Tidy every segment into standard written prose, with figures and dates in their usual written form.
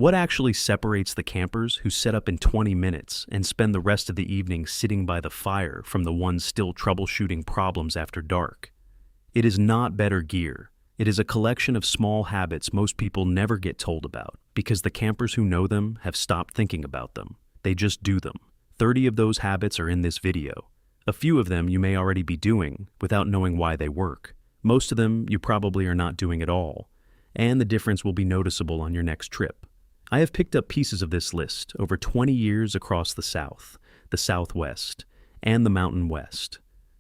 What actually separates the campers who set up in 20 minutes and spend the rest of the evening sitting by the fire from the ones still troubleshooting problems after dark? It is not better gear. It is a collection of small habits most people never get told about because the campers who know them have stopped thinking about them. They just do them. 30 of those habits are in this video. A few of them you may already be doing without knowing why they work. Most of them you probably are not doing at all, and the difference will be noticeable on your next trip. I have picked up pieces of this list over 20 years across the South, the Southwest, and the Mountain West.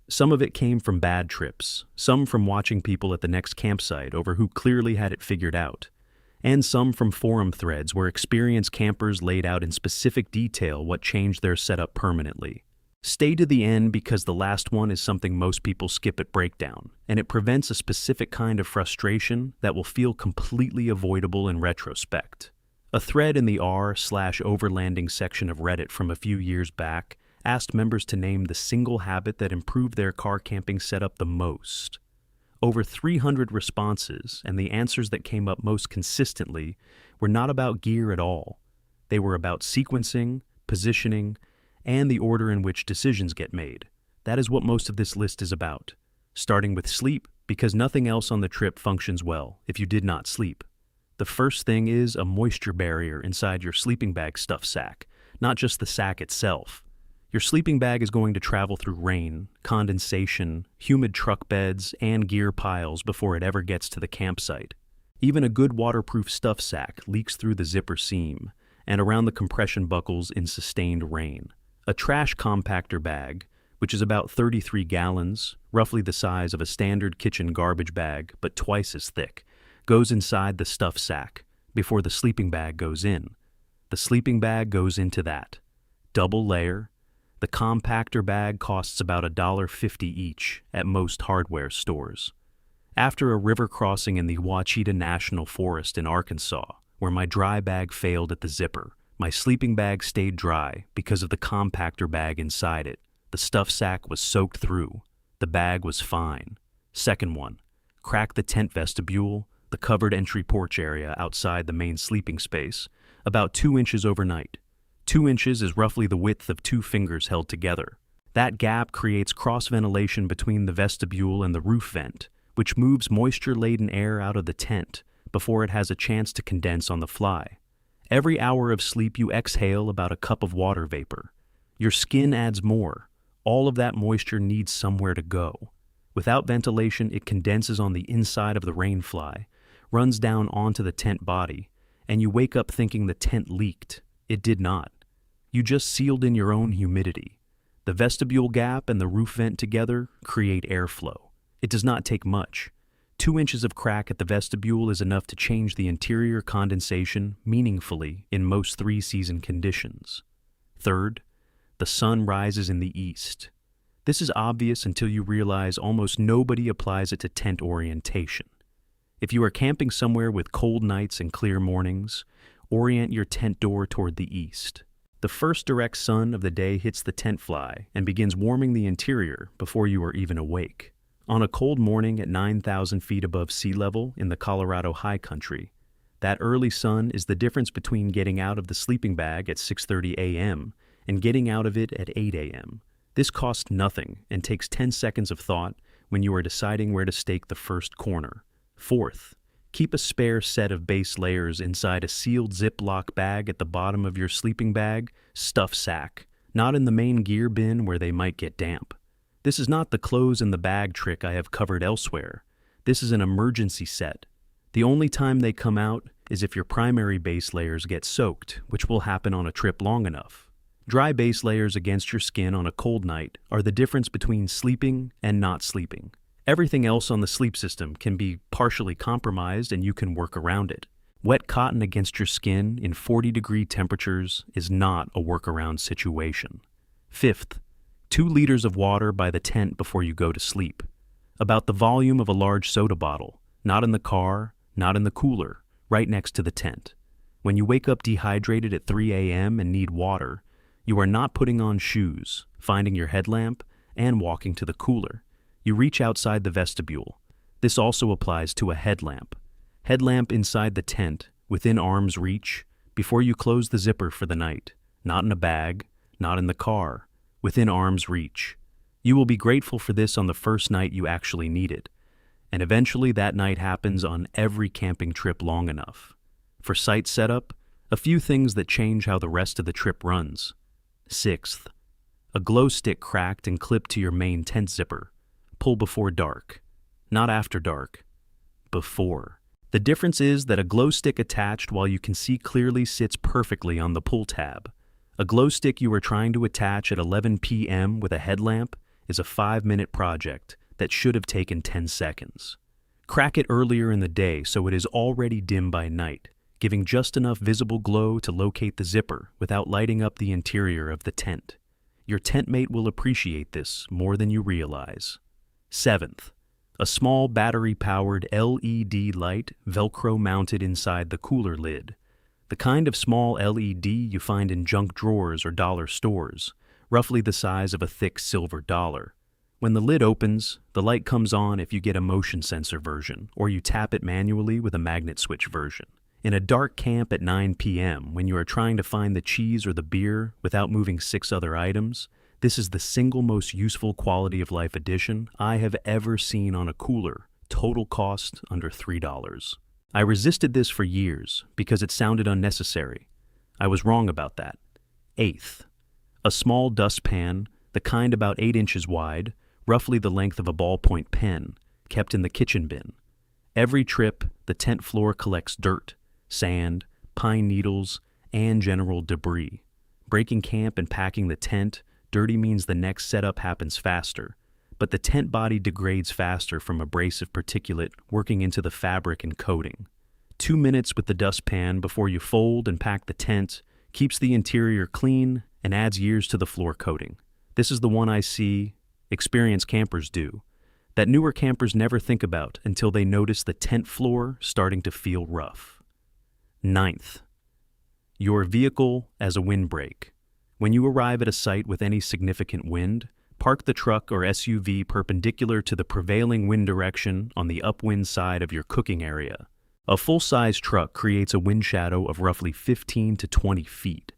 Some of it came from bad trips, some from watching people at the next campsite over who clearly had it figured out, and some from forum threads where experienced campers laid out in specific detail what changed their setup permanently. Stay to the end because the last one is something most people skip at breakdown, and it prevents a specific kind of frustration that will feel completely avoidable in retrospect. A thread in the r/overlanding section of Reddit from a few years back asked members to name the single habit that improved their car camping setup the most. Over 300 responses, and the answers that came up most consistently were not about gear at all. They were about sequencing, positioning, and the order in which decisions get made. That is what most of this list is about. Starting with sleep, because nothing else on the trip functions well if you did not sleep. The first thing is a moisture barrier inside your sleeping bag stuff sack, not just the sack itself. Your sleeping bag is going to travel through rain, condensation, humid truck beds, and gear piles before it ever gets to the campsite. Even a good waterproof stuff sack leaks through the zipper seam and around the compression buckles in sustained rain. A trash compactor bag, which is about 33 gallons, roughly the size of a standard kitchen garbage bag but twice as thick, goes inside the stuff sack before the sleeping bag goes in. The sleeping bag goes into that. Double layer. The compactor bag costs about $1.50 each at most hardware stores. After a river crossing in the Ouachita National Forest in Arkansas, where my dry bag failed at the zipper, my sleeping bag stayed dry because of the compactor bag inside it. The stuff sack was soaked through. The bag was fine. Second one, crack the tent vestibule, the covered entry porch area outside the main sleeping space, about 2 inches overnight. 2 inches is roughly the width of 2 fingers held together. That gap creates cross-ventilation between the vestibule and the roof vent, which moves moisture-laden air out of the tent before it has a chance to condense on the fly. Every hour of sleep you exhale about a cup of water vapor. Your skin adds more. All of that moisture needs somewhere to go. Without ventilation, it condenses on the inside of the rainfly, runs down onto the tent body, and you wake up thinking the tent leaked. It did not. You just sealed in your own humidity. The vestibule gap and the roof vent together create airflow. It does not take much. 2 inches of crack at the vestibule is enough to change the interior condensation meaningfully in most 3-season conditions. Third, the sun rises in the east. This is obvious until you realize almost nobody applies it to tent orientation. If you are camping somewhere with cold nights and clear mornings, orient your tent door toward the east. The first direct sun of the day hits the tent fly and begins warming the interior before you are even awake. On a cold morning at 9,000 feet above sea level in the Colorado high country, that early sun is the difference between getting out of the sleeping bag at 6:30 a.m. and getting out of it at 8 a.m. This costs nothing and takes 10 seconds of thought when you are deciding where to stake the first corner. Fourth, keep a spare set of base layers inside a sealed Ziploc bag at the bottom of your sleeping bag, stuff sack, not in the main gear bin where they might get damp. This is not the clothes in the bag trick I have covered elsewhere. This is an emergency set. The only time they come out is if your primary base layers get soaked, which will happen on a trip long enough. Dry base layers against your skin on a cold night are the difference between sleeping and not sleeping. Everything else on the sleep system can be partially compromised and you can work around it. Wet cotton against your skin in 40-degree temperatures is not a workaround situation. Fifth, 2 liters of water by the tent before you go to sleep. About the volume of a large soda bottle, not in the car, not in the cooler, right next to the tent. When you wake up dehydrated at 3 a.m. and need water, you are not putting on shoes, finding your headlamp, and walking to the cooler. You reach outside the vestibule. This also applies to a headlamp. Headlamp inside the tent, within arm's reach, before you close the zipper for the night, not in a bag, not in the car, within arm's reach. You will be grateful for this on the first night you actually need it, and eventually that night happens on every camping trip long enough. For site setup, a few things that change how the rest of the trip runs. Sixth, a glow stick cracked and clipped to your main tent zipper. Pull before dark. Not after dark. Before. The difference is that a glow stick attached while you can see clearly sits perfectly on the pull tab. A glow stick you are trying to attach at 11 p.m. with a headlamp is a 5-minute project that should have taken 10 seconds. Crack it earlier in the day so it is already dim by night, giving just enough visible glow to locate the zipper without lighting up the interior of the tent. Your tent mate will appreciate this more than you realize. Seventh, a small battery-powered LED light Velcro mounted inside the cooler lid. The kind of small LED you find in junk drawers or dollar stores, roughly the size of a thick silver dollar. When the lid opens, the light comes on if you get a motion sensor version, or you tap it manually with a magnet switch version. In a dark camp at 9 p.m., when you are trying to find the cheese or the beer without moving 6 other items, this is the single most useful quality of life addition I have ever seen on a cooler, total cost under $3. I resisted this for years because it sounded unnecessary. I was wrong about that. Eighth, a small dustpan, the kind about 8 inches wide, roughly the length of a ballpoint pen, kept in the kitchen bin. Every trip, the tent floor collects dirt, sand, pine needles, and general debris. Breaking camp and packing the tent, dirty means the next setup happens faster, but the tent body degrades faster from abrasive particulate working into the fabric and coating. 2 minutes with the dustpan before you fold and pack the tent keeps the interior clean and adds years to the floor coating. This is the one I see experienced campers do, that newer campers never think about until they notice the tent floor starting to feel rough. Ninth, your vehicle as a windbreak. When you arrive at a site with any significant wind, park the truck or SUV perpendicular to the prevailing wind direction on the upwind side of your cooking area. A full-size truck creates a wind shadow of roughly 15 to 20 feet,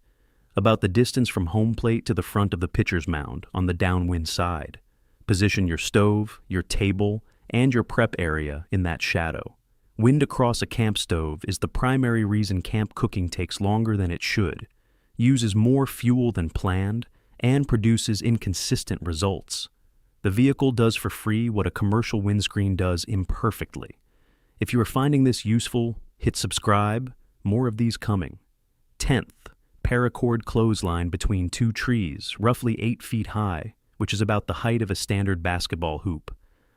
about the distance from home plate to the front of the pitcher's mound on the downwind side. Position your stove, your table, and your prep area in that shadow. Wind across a camp stove is the primary reason camp cooking takes longer than it should, uses more fuel than planned, and produces inconsistent results. The vehicle does for free what a commercial windscreen does imperfectly. If you are finding this useful, hit subscribe. More of these coming. 10th, paracord clothesline between 2 trees, roughly 8 feet high, which is about the height of a standard basketball hoop,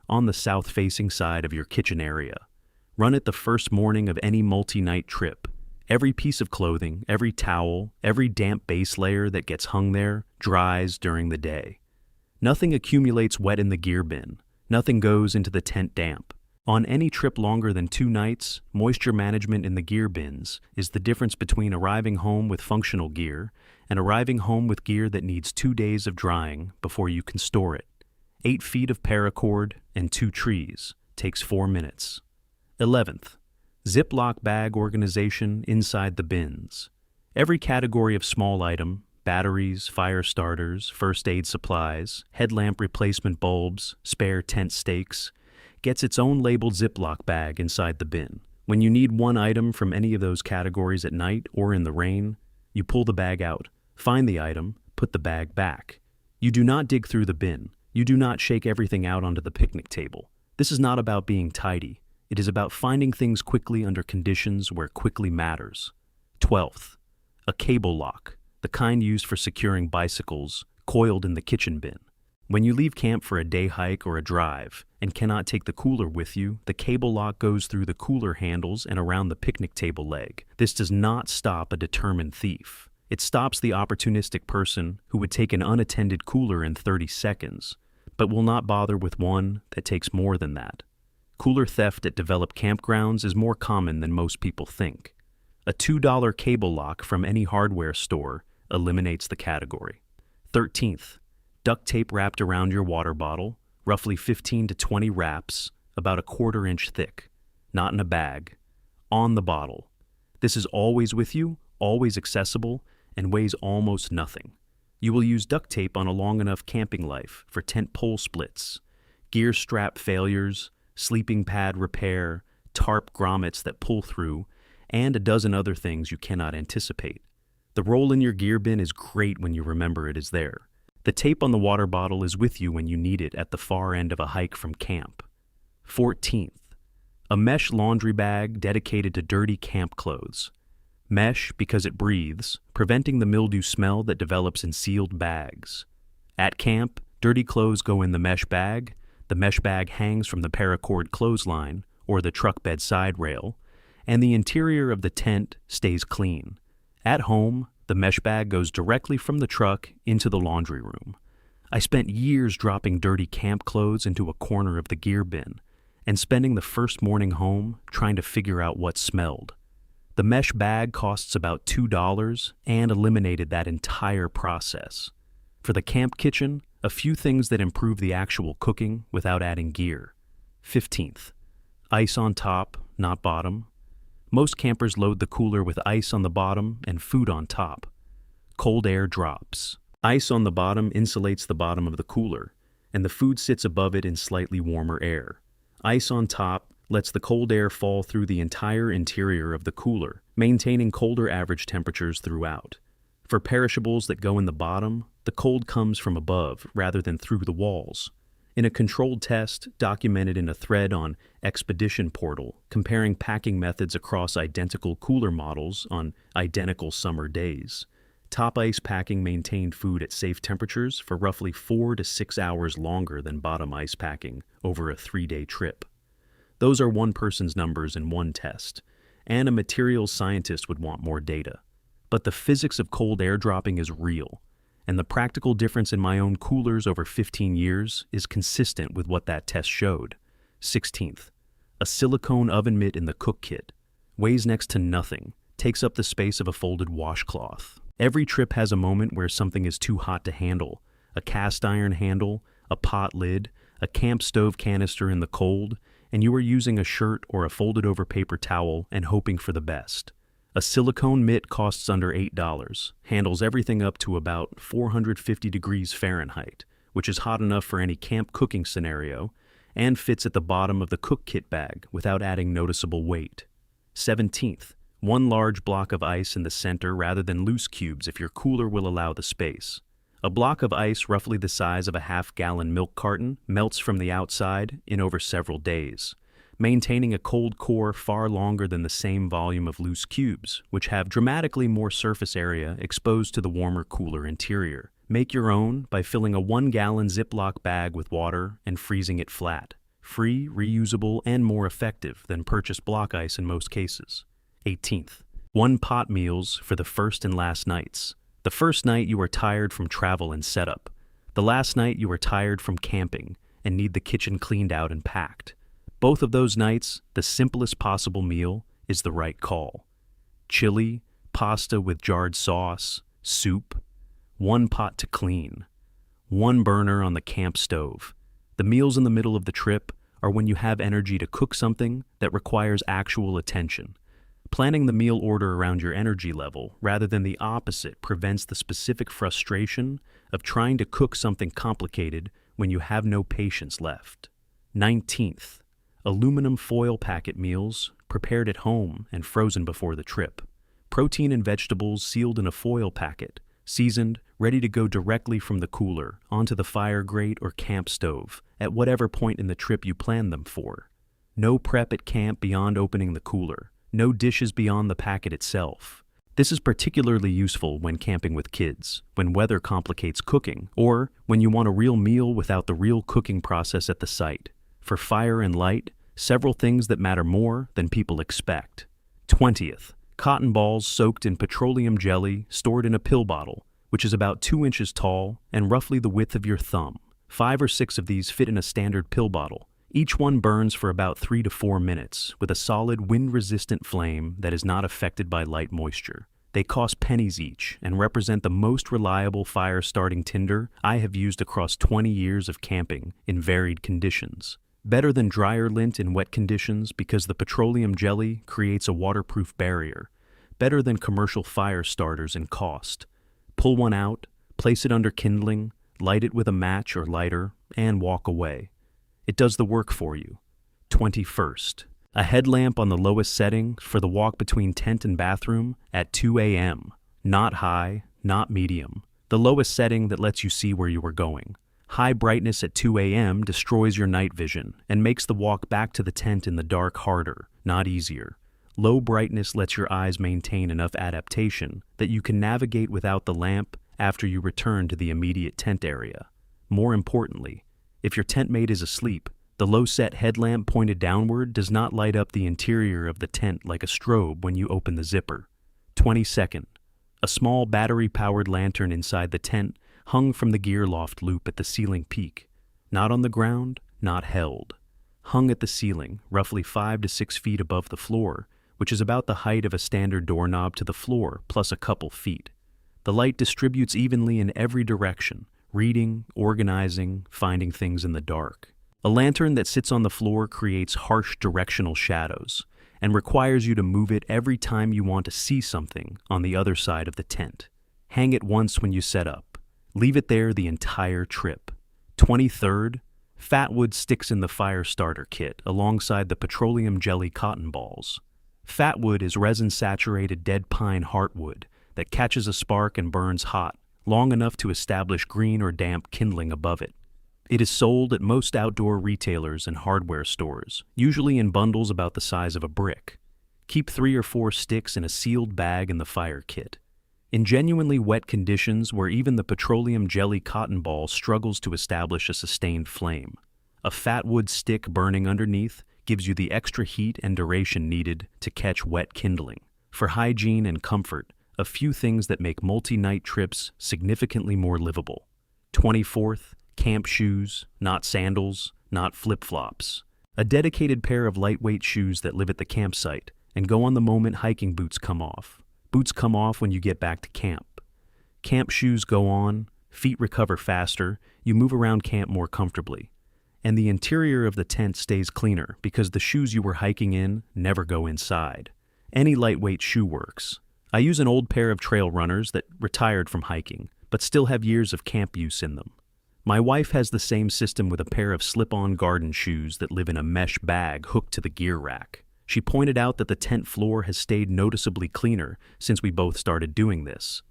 on the south-facing side of your kitchen area. Run it the first morning of any multi-night trip. Every piece of clothing, every towel, every damp base layer that gets hung there dries during the day. Nothing accumulates wet in the gear bin. Nothing goes into the tent damp. On any trip longer than 2 nights, moisture management in the gear bins is the difference between arriving home with functional gear and arriving home with gear that needs 2 days of drying before you can store it. 8 feet of paracord and 2 trees takes 4 minutes. 11th, Ziploc bag organization inside the bins. Every category of small item, batteries, fire starters, first aid supplies, headlamp replacement bulbs, spare tent stakes, gets its own labeled Ziploc bag inside the bin. When you need one item from any of those categories at night or in the rain, you pull the bag out, find the item, put the bag back. You do not dig through the bin. You do not shake everything out onto the picnic table. This is not about being tidy. It is about finding things quickly under conditions where quickly matters. 12th, a cable lock, the kind used for securing bicycles, coiled in the kitchen bin. When you leave camp for a day hike or a drive and cannot take the cooler with you, the cable lock goes through the cooler handles and around the picnic table leg. This does not stop a determined thief. It stops the opportunistic person who would take an unattended cooler in 30 seconds, but will not bother with one that takes more than that. Cooler theft at developed campgrounds is more common than most people think. A $2 cable lock from any hardware store eliminates the category. 13th, duct tape wrapped around your water bottle, roughly 15 to 20 wraps, about a 1/4 inch thick, not in a bag, on the bottle. This is always with you, always accessible, and weighs almost nothing. You will use duct tape on a long enough camping life for tent pole splits, gear strap failures, sleeping pad repair, tarp grommets that pull through, and a dozen other things you cannot anticipate. The roll in your gear bin is great when you remember it is there. The tape on the water bottle is with you when you need it at the far end of a hike from camp. 14th, a mesh laundry bag dedicated to dirty camp clothes. Mesh because it breathes, preventing the mildew smell that develops in sealed bags. At camp, dirty clothes go in the mesh bag hangs from the paracord clothesline or the truck bed side rail, and the interior of the tent stays clean. At home, the mesh bag goes directly from the truck into the laundry room. I spent years dropping dirty camp clothes into a corner of the gear bin and spending the first morning home trying to figure out what smelled. The mesh bag costs about $2 and eliminated that entire process. For the camp kitchen, a few things that improve the actual cooking without adding gear. 15th, ice on top, not bottom. Most campers load the cooler with ice on the bottom and food on top. Cold air drops. Ice on the bottom insulates the bottom of the cooler, and the food sits above it in slightly warmer air. Ice on top lets the cold air fall through the entire interior of the cooler, maintaining colder average temperatures throughout. For perishables that go in the bottom, the cold comes from above rather than through the walls. In a controlled test documented in a thread on Expedition Portal comparing packing methods across identical cooler models on identical summer days, top ice packing maintained food at safe temperatures for roughly 4 to 6 hours longer than bottom ice packing over a 3-day trip. Those are one person's numbers in one test, and a materials scientist would want more data. But the physics of cold air dropping is real, and the practical difference in my own coolers over 15 years is consistent with what that test showed. 16th, a silicone oven mitt in the cook kit. Weighs next to nothing, takes up the space of a folded washcloth. Every trip has a moment where something is too hot to handle. A cast iron handle, a pot lid, a camp stove canister in the cold, and you are using a shirt or a folded over paper towel and hoping for the best. A silicone mitt costs under $8, handles everything up to about 450 degrees Fahrenheit, which is hot enough for any camp cooking scenario, and fits at the bottom of the cook kit bag without adding noticeable weight. 17th, one large block of ice in the center rather than loose cubes if your cooler will allow the space. A block of ice roughly the size of a half-gallon milk carton melts from the outside in over several days, maintaining a cold core far longer than the same volume of loose cubes, which have dramatically more surface area exposed to the warmer, cooler interior. Make your own by filling a 1-gallon Ziploc bag with water and freezing it flat. Free, reusable, and more effective than purchased block ice in most cases. 18th, 1 pot meals for the first and last nights. The first night you are tired from travel and setup. The last night you are tired from camping and need the kitchen cleaned out and packed. Both of those nights, the simplest possible meal is the right call. Chili, pasta with jarred sauce, soup, 1 pot to clean, 1 burner on the camp stove. The meals in the middle of the trip are when you have energy to cook something that requires actual attention. Planning the meal order around your energy level rather than the opposite prevents the specific frustration of trying to cook something complicated when you have no patience left. 19th, aluminum foil packet meals prepared at home and frozen before the trip. Protein and vegetables sealed in a foil packet, seasoned, ready to go directly from the cooler onto the fire grate or camp stove at whatever point in the trip you plan them for. No prep at camp beyond opening the cooler. No dishes beyond the packet itself. This is particularly useful when camping with kids, when weather complicates cooking, or when you want a real meal without the real cooking process at the site. For fire and light, several things that matter more than people expect. 20th, cotton balls soaked in petroleum jelly stored in a pill bottle, which is about 2 inches tall and roughly the width of your thumb. 5 or 6 of these fit in a standard pill bottle. Each one burns for about 3 to 4 minutes with a solid wind-resistant flame that is not affected by light moisture. They cost pennies each and represent the most reliable fire-starting tinder I have used across 20 years of camping in varied conditions. Better than dryer lint in wet conditions because the petroleum jelly creates a waterproof barrier. better than commercial fire starters in cost. Pull one out, place it under kindling, light it with a match or lighter, and walk away. It does the work for you. 21st. A headlamp on the lowest setting for the walk between tent and bathroom at 2 a.m. Not high, not medium. The lowest setting that lets you see where you are going. High brightness at 2 a.m. destroys your night vision and makes the walk back to the tent in the dark harder, not easier. Low brightness lets your eyes maintain enough adaptation that you can navigate without the lamp after you return to the immediate tent area. More importantly, if your tent mate is asleep, the low-set headlamp pointed downward does not light up the interior of the tent like a strobe when you open the zipper. 22nd. A small battery-powered lantern inside the tent hung from the gear loft loop at the ceiling peak. Not on the ground, not held. Hung at the ceiling, roughly 5 to 6 feet above the floor, which is about the height of a standard doorknob to the floor plus a couple feet. The light distributes evenly in every direction, reading, organizing, finding things in the dark. A lantern that sits on the floor creates harsh directional shadows and requires you to move it every time you want to see something on the other side of the tent. Hang it once when you set up. Leave it there the entire trip. 23rd, fatwood sticks in the fire starter kit alongside the petroleum jelly cotton balls. Fatwood is resin-saturated dead pine heartwood that catches a spark and burns hot, long enough to establish green or damp kindling above it. It is sold at most outdoor retailers and hardware stores, usually in bundles about the size of a brick. Keep 3 or 4 sticks in a sealed bag in the fire kit. In genuinely wet conditions where even the petroleum jelly cotton ball struggles to establish a sustained flame, a fatwood stick burning underneath gives you the extra heat and duration needed to catch wet kindling. For hygiene and comfort, a few things that make multi-night trips significantly more livable. 24th, camp shoes, not sandals, not flip-flops. A dedicated pair of lightweight shoes that live at the campsite and go on the moment hiking boots come off. Boots come off when you get back to camp. Camp shoes go on, feet recover faster, you move around camp more comfortably. And the interior of the tent stays cleaner because the shoes you were hiking in never go inside. Any lightweight shoe works. I use an old pair of trail runners that retired from hiking, but still have years of camp use in them. My wife has the same system with a pair of slip-on garden shoes that live in a mesh bag hooked to the gear rack. She pointed out that the tent floor has stayed noticeably cleaner since we both started doing this.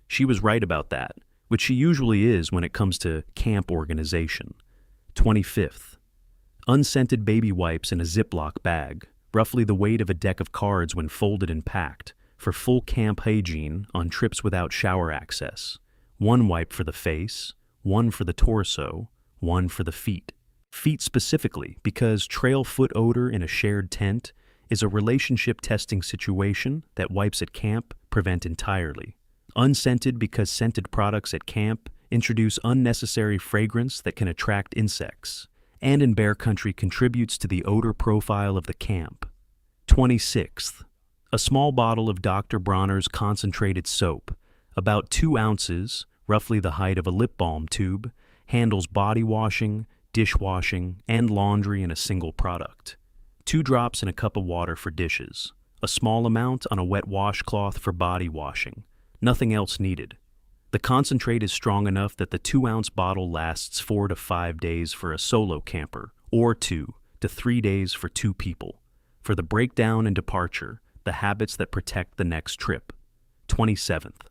She was right about that, which she usually is when it comes to camp organization. 25th. Unscented baby wipes in a Ziploc bag, roughly the weight of a deck of cards when folded and packed, for full camp hygiene on trips without shower access. 1 wipe for the face, 1 for the torso, 1 for the feet. Feet specifically, because trail foot odor in a shared tent is a relationship testing situation that wipes at camp prevent entirely. Unscented because scented products at camp introduce unnecessary fragrance that can attract insects, and in bear country contributes to the odor profile of the camp. 26th. A small bottle of Dr. Bronner's concentrated soap, about 2 ounces, roughly the height of a lip balm tube, handles body washing, dishwashing, and laundry in a single product. 2 drops in a cup of water for dishes. A small amount on a wet washcloth for body washing. Nothing else needed. The concentrate is strong enough that the 2-ounce bottle lasts 4 to 5 days for a solo camper, or 2 to 3 days for 2 people. For the breakdown and departure, the habits that protect the next trip. 27th.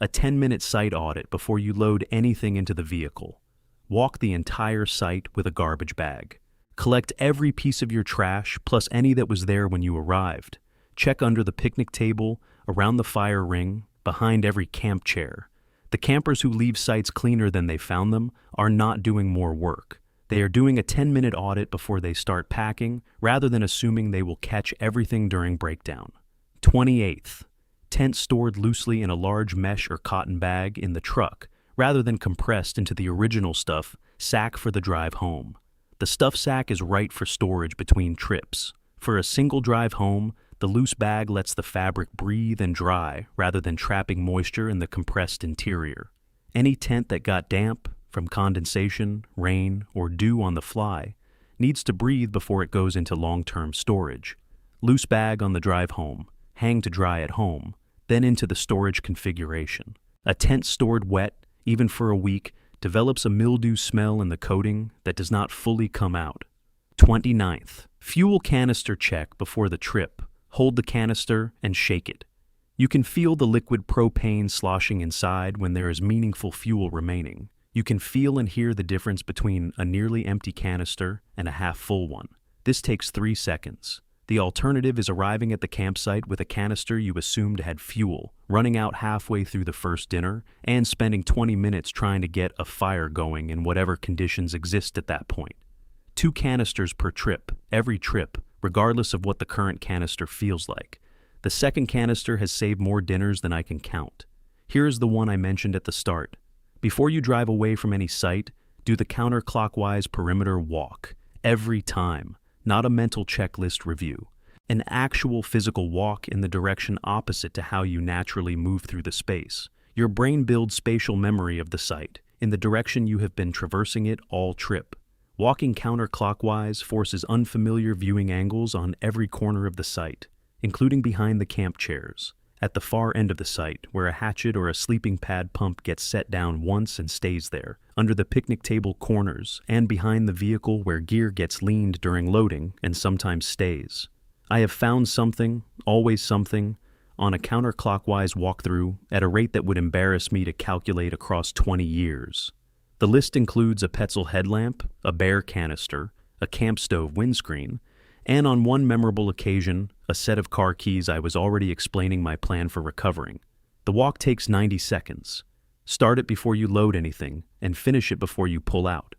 A 10-minute site audit before you load anything into the vehicle. Walk the entire site with a garbage bag. Collect every piece of your trash plus any that was there when you arrived. Check under the picnic table, around the fire ring, behind every camp chair. The campers who leave sites cleaner than they found them are not doing more work. They are doing a 10-minute audit before they start packing, rather than assuming they will catch everything during breakdown. 28th. Tent stored loosely in a large mesh or cotton bag in the truck, rather than compressed into the original stuff sack for the drive home. The stuff sack is right for storage between trips. For a single drive home, the loose bag lets the fabric breathe and dry rather than trapping moisture in the compressed interior. Any tent that got damp, from condensation, rain, or dew on the fly, needs to breathe before it goes into long-term storage. Loose bag on the drive home, hang to dry at home, then into the storage configuration. A tent stored wet, even for a week, develops a mildew smell in the coating that does not fully come out. 29th, fuel canister check before the trip. Hold the canister and shake it. You can feel the liquid propane sloshing inside when there is meaningful fuel remaining. You can feel and hear the difference between a nearly empty canister and a half-full one. This takes 3 seconds. The alternative is arriving at the campsite with a canister you assumed had fuel, running out halfway through the first dinner, and spending 20 minutes trying to get a fire going in whatever conditions exist at that point. 2 canisters per trip, every trip, regardless of what the current canister feels like. The second canister has saved more dinners than I can count. Here is the one I mentioned at the start. Before you drive away from any site, do the counterclockwise perimeter walk. Every time. Not a mental checklist review. An actual physical walk in the direction opposite to how you naturally move through the space. Your brain builds spatial memory of the site, in the direction you have been traversing it all trip. Walking counterclockwise forces unfamiliar viewing angles on every corner of the site, including behind the camp chairs, at the far end of the site where a hatchet or a sleeping pad pump gets set down once and stays there, under the picnic table corners, and behind the vehicle where gear gets leaned during loading and sometimes stays. I have found something, always something, on a counterclockwise walkthrough at a rate that would embarrass me to calculate across 20 years. The list includes a Petzl headlamp, a Bear canister, a camp stove windscreen, and on one memorable occasion, a set of car keys I was already explaining my plan for recovering. The walk takes 90 seconds. Start it before you load anything, and finish it before you pull out.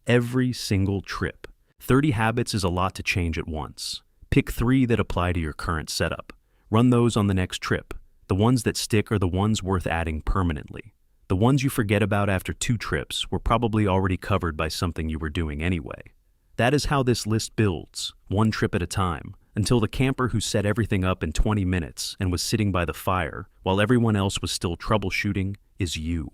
Every single trip. 30 habits is a lot to change at once. Pick 3 that apply to your current setup. Run those on the next trip. The ones that stick are the ones worth adding permanently. The ones you forget about after 2 trips were probably already covered by something you were doing anyway. That is how this list builds, 1 trip at a time, until the camper who set everything up in 20 minutes and was sitting by the fire while everyone else was still troubleshooting is you.